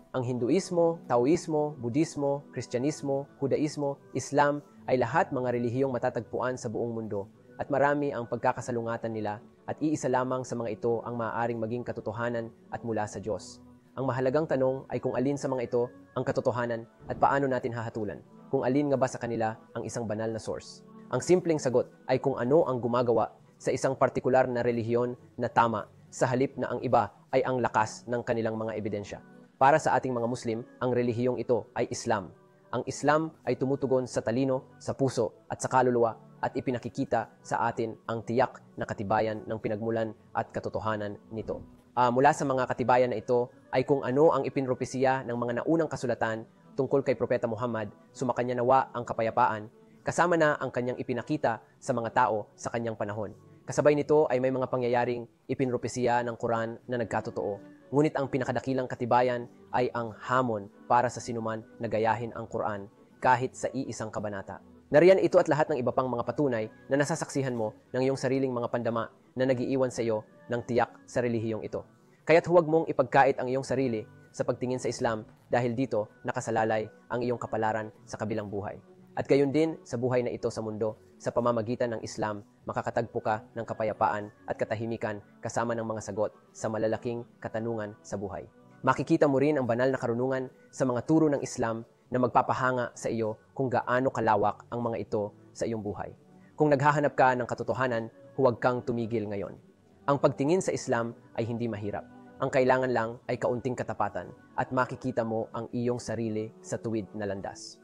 Ang Hinduismo, Taoismo, Budismo, Kristyanismo, Judaismo, Islam ay lahat mga relihiyong matatagpuan sa buong mundo at marami ang pagkakasalungatan nila at iisa lamang sa mga ito ang maaaring maging katotohanan at mula sa Diyos. Ang mahalagang tanong ay kung alin sa mga ito ang katotohanan at paano natin hahatulan, kung alin nga ba sa kanila ang isang banal na source. Ang simpleng sagot ay kung ano ang gumagawa sa isang partikular na relihiyon na tama sa halip na ang iba ay ang lakas ng kanilang mga ebidensya. Para sa ating mga Muslim, ang relihiyong ito ay Islam. Ang Islam ay tumutugon sa talino, sa puso at sa kaluluwa at ipinakikita sa atin ang tiyak na katibayan ng pinagmulan at katotohanan nito. Mula sa mga katibayan na ito ay kung ano ang ipinropesiya ng mga naunang kasulatan tungkol kay Propeta Muhammad, sumakanya nawa ang kapayapaan, kasama na ang kanyang ipinakita sa mga tao sa kanyang panahon. Kasabay nito ay may mga pangyayaring ipinropesiya ng Quran na nagkatotoo. Ngunit ang pinakadakilang katibayan ay ang hamon para sa sinuman na gayahin ang Quran kahit sa iisang kabanata. Nariyan ito at lahat ng iba pang mga patunay na nasasaksihan mo ng iyong sariling mga pandama na nagiiwan sa iyo ng tiyak sa relihiyong ito. Kaya't huwag mong ipagkait ang iyong sarili sa pagtingin sa Islam dahil dito nakasalalay ang iyong kapalaran sa kabilang buhay. At gayon din sa buhay na ito sa mundo, sa pamamagitan ng Islam, makakatagpo ka ng kapayapaan at katahimikan kasama ng mga sagot sa malalaking katanungan sa buhay. Makikita mo rin ang banal na karunungan sa mga turo ng Islam na magpapahanga sa iyo kung gaano kalawak ang mga ito sa iyong buhay. Kung naghahanap ka ng katotohanan, huwag kang tumigil ngayon. Ang pagtingin sa Islam ay hindi mahirap. Ang kailangan lang ay kaunting katapatan at makikita mo ang iyong sarili sa tuwid na landas.